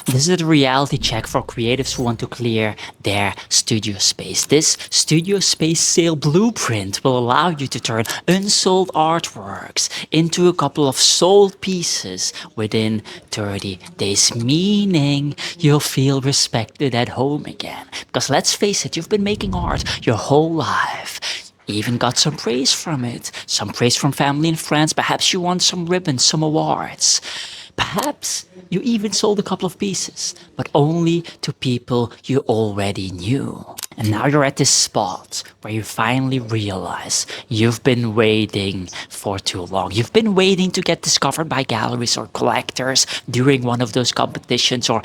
This is a reality check for creatives who want to clear their studio space. This studio space sale blueprint will allow you to turn unsold artworks into a couple of sold pieces within 30 days, meaning you'll feel respected at home again. Because let's face it, you've been making art your whole life. Even got some praise from it, some praise from family and friends. Perhaps you won some ribbons, some awards. Perhaps you even sold a couple of pieces, but only to people you already knew. And now you're at this spot where you finally realize you've been waiting for too long. You've been waiting to get discovered by galleries or collectors during one of those competitions or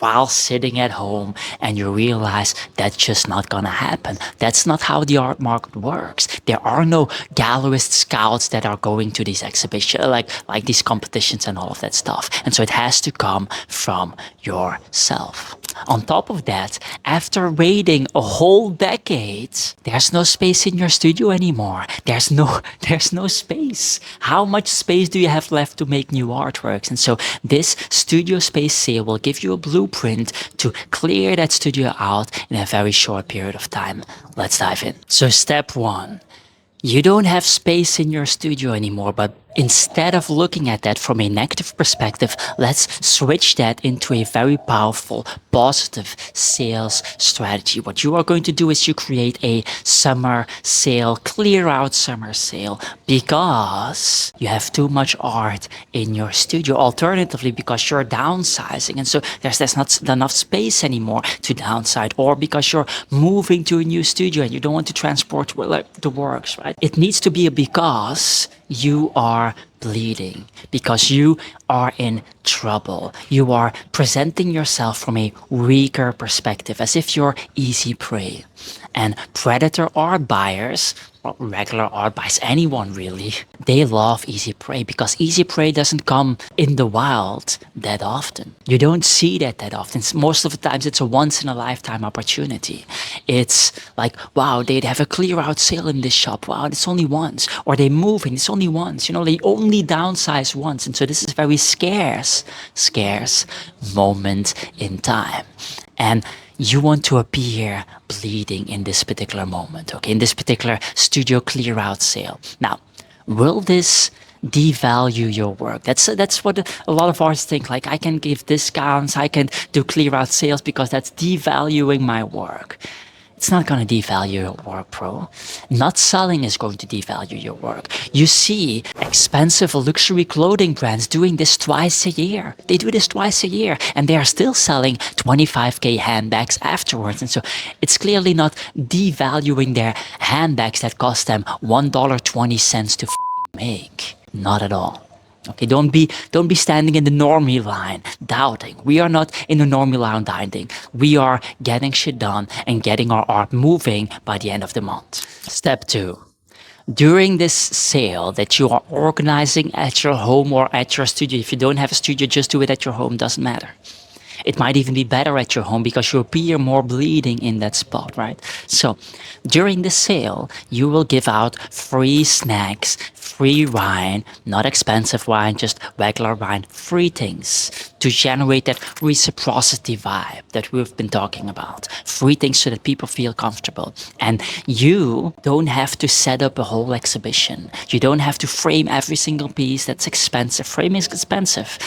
while sitting at home, and you realize that's just not gonna happen. That's not how the art market works. There are no gallerist scouts that are going to these exhibitions, like these competitions and all of that stuff. And so it has to come from yourself. On top of that, after waiting a whole decade, there's no space in your studio anymore. There's no space. How much space do you have left to make new artworks? And so this studio space sale will give you a blueprint to clear that studio out in a very short period of time. Let's dive in. So step one, you don't have space in your studio anymore, but instead of looking at that from a negative perspective, let's switch that into a very powerful, positive sales strategy. What you are going to do is you create a summer sale, clear out summer sale, because you have too much art in your studio. Alternatively, because you're downsizing, and so there's not enough space anymore to downside, or because you're moving to a new studio and you don't want to transport the works, right? It needs to be a because you are bleeding, because you are in trouble. You are presenting yourself from a weaker perspective, as if you're easy prey. And predator art buyers, well, regular art buyers, anyone really, they love easy prey, because easy prey doesn't come in the wild that often. You don't see that often. Most of the times it's a once in a lifetime opportunity. It's like, wow, they'd have a clear out sale in this shop. Wow, it's only once. Or they move and it's only once. You know, they only downsize once. And so this is very scarce moment in time. And you want to appear bleeding in this particular moment, okay? In this particular studio clear out sale. Now, will this devalue your work? That's what a lot of artists think. Like, I can give discounts, I can do clear out sales because that's devaluing my work. It's not going to devalue your work, bro. Not selling is going to devalue your work. You see expensive luxury clothing brands doing this twice a year. They do this twice a year, and they are still selling 25K handbags afterwards. And so it's clearly not devaluing their handbags that cost them $1.20 to make. Not at all. Okay, don't be standing in the normie line doubting. We are not in the normie line doubting. We are getting shit done and getting our art moving by the end of the month. Step 2. During this sale that you are organizing at your home or at your studio, if you don't have a studio, just do it at your home, doesn't matter. It might even be better at your home because you appear more bleeding in that spot, right? So during the sale, you will give out free snacks, free wine, not expensive wine, just regular wine, free things to generate that reciprocity vibe that we've been talking about. Free things so that people feel comfortable. And you don't have to set up a whole exhibition. You don't have to frame every single piece. That's expensive. Framing is expensive.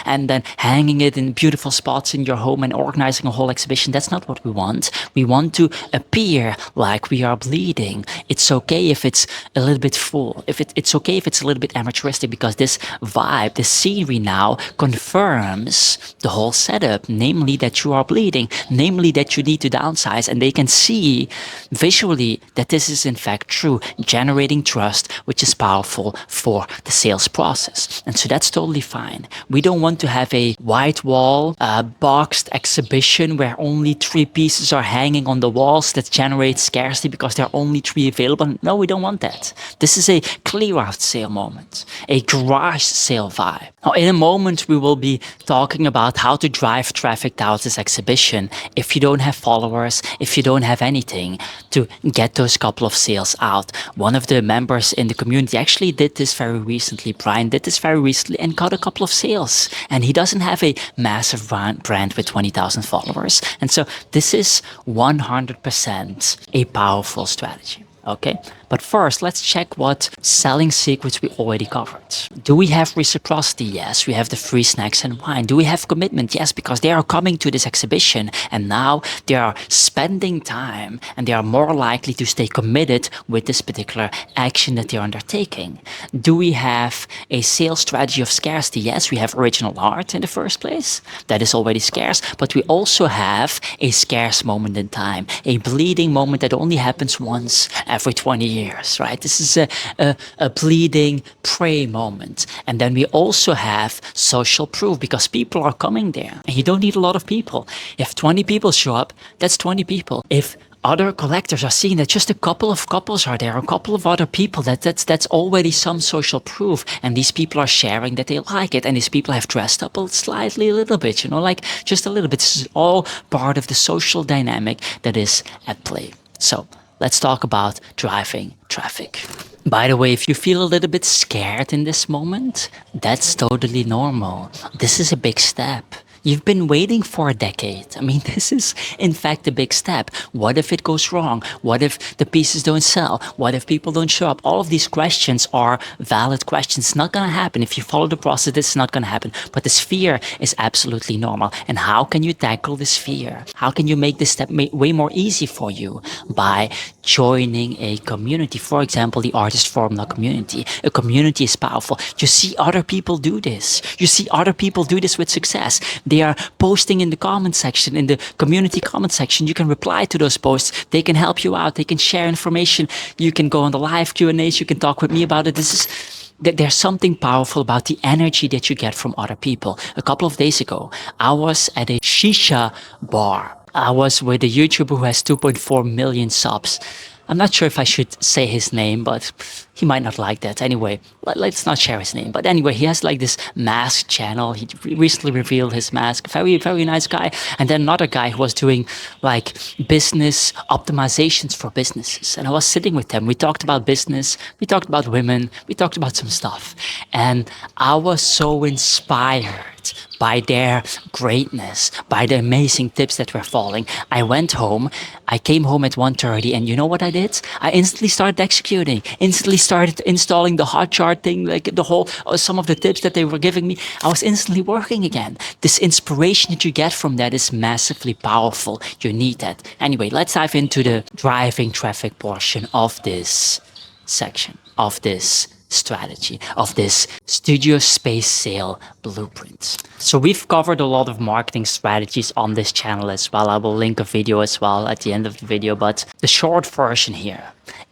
And then hanging it in beautiful spots in your home and organizing a whole exhibition. That's not what we want. We want to appear like we are bleeding. It's okay if it's a little bit full. It's okay if it's a little bit amateuristic, because this vibe, this scenery now confirms the whole setup, namely that you are bleeding, namely that you need to downsize, and they can see visually that this is in fact true, generating trust, which is powerful for the sales process. And so that's totally fine. We don't want to have a white wall, boxed exhibition where only 3 pieces are hanging on the walls that generate scarcity because there are only 3 available. No, we don't want that. This is a clear out sale moment, a garage sale vibe. Now, in a moment, we will be talking about how to drive traffic towards this exhibition if you don't have followers, if you don't have anything to get those couple of sales out. One of the members in the community actually did this very recently. Brian did this very recently and got a couple of sales. And he doesn't have a massive brand with 20,000 followers. And so this is 100% a powerful strategy. Okay, but first let's check what selling secrets we already covered. Do we have reciprocity? Yes, we have the free snacks and wine. Do we have commitment? Yes, because they are coming to this exhibition and now they are spending time and they are more likely to stay committed with this particular action that they're undertaking. Do we have a sales strategy of scarcity? Yes, we have original art in the first place. That is already scarce, but we also have a scarce moment in time, a bleeding moment that only happens once every 20 years, right? This is a bleeding prey moment. And then we also have social proof because people are coming there and you don't need a lot of people. If 20 people show up, that's 20 people. If other collectors are seeing that just a couple of couples are there, a couple of other people, that's already some social proof. And these people are sharing that they like it. And these people have dressed up a little bit, you know, like just a little bit. This is all part of the social dynamic that is at play. So let's talk about driving traffic. By the way, if you feel a little bit scared in this moment, that's totally normal. This is a big step. You've been waiting for a decade. I mean, this is in fact a big step. What if it goes wrong? What if the pieces don't sell? What if people don't show up? All of these questions are valid questions. It's not going to happen. If you follow the process, it's not going to happen. But this fear is absolutely normal. And how can you tackle this fear? How can you make this step way more easy for you? By joining a community. For example, the Artist Formula community. A community is powerful. You see other people do this. You see other people do this with success. They are posting in the comment section, in the community comment section. You can reply to those posts. They can help you out. They can share information. You can go on the live Q&As. You can talk with me about it. There's something powerful about the energy that you get from other people. A couple of days ago, I was at a shisha bar. I was with a YouTuber who has 2.4 million subs. I'm not sure if I should say his name, but he might not like that. Anyway, let's not share his name. But anyway, he has like this mask channel. He recently revealed his mask. Very, very nice guy. And then another guy who was doing like business optimizations for businesses. And I was sitting with them. We talked about business. We talked about women. We talked about some stuff. And I was so inspired by their greatness, by the amazing tips that were falling. I went home. I came home at 1:30, and you know what I did? I instantly started executing, instantly started installing the hot chart thing, like the whole, some of the tips that they were giving me. I was instantly working again. This inspiration that you get from that is massively powerful. You need that. Anyway, let's dive into the driving traffic portion of this section, of this strategy, of this studio space sale blueprint. So we've covered a lot of marketing strategies on this channel as well. I will link a video as well at the end of the video, but the short version here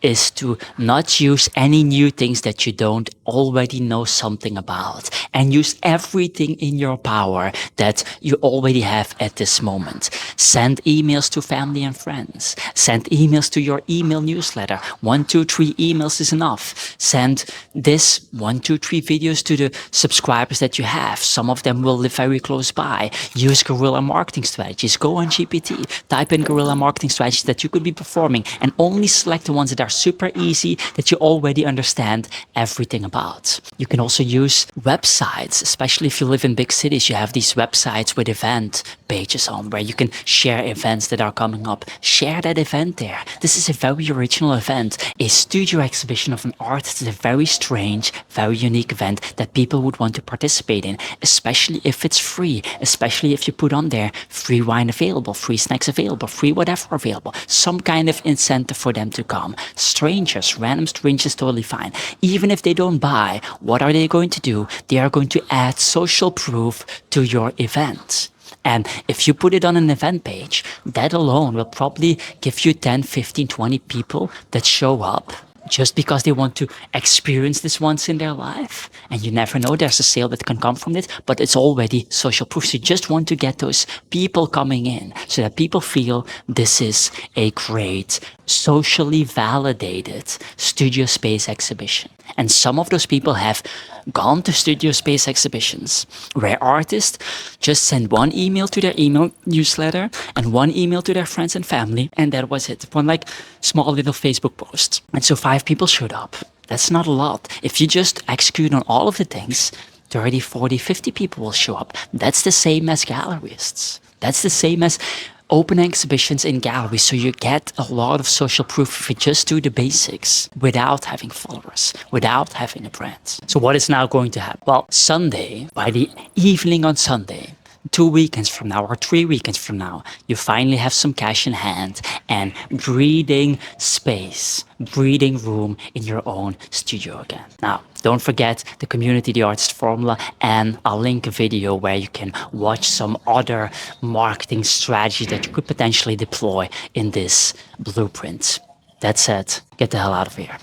is to not use any new things that you don't already know something about, and use everything in your power that you already have at this moment. Send emails to family and friends. Send emails to your email newsletter. 1, 2, 3 emails is enough. Send this 1, 2, 3 videos to the subscribers that you have. Some of them will live very close by. Use guerrilla marketing strategies. Go on GPT, type in guerrilla marketing strategies that you could be performing, and only select the ones that are super easy, that you already understand everything about. You can also use websites, especially if you live in big cities. You have these websites with event pages on where you can share events that are coming up. Share that event there. This is a very original event. A studio exhibition of an artist is a very strange, very unique event that people would want to participate in, especially if it's free, especially if you put on there free wine available, free snacks available, free whatever available, some kind of incentive for them to come. Strangers, random strangers, totally fine. Even if they don't buy, what are they going to do? They are going to add social proof to your event. And if you put it on an event page, that alone will probably give you 10, 15, 20 people that show up just because they want to experience this once in their life. And you never know, there's a sale that can come from it, but it's already social proof. So you just want to get those people coming in so that people feel this is a great, socially validated studio space exhibition. And some of those people have gone to studio space exhibitions where artists just send one email to their email newsletter and one email to their friends and family, and that was it. One like small little Facebook post. And so 5 people showed up. That's not a lot. If you just execute on all of the things, 30, 40, 50 people will show up. That's the same as gallerists. That's the same as open exhibitions in galleries. So you get a lot of social proof if you just do the basics without having followers, without having a brand. So what is now going to happen? Well, Sunday, by the evening on Sunday, 2 weekends from now or 3 weekends from now, you finally have some cash in hand and breathing space, breathing room in your own studio again. Now, don't forget the Community the Artist formula, and I'll link a video where you can watch some other marketing strategy that you could potentially deploy in this blueprint. That said, get the hell out of here.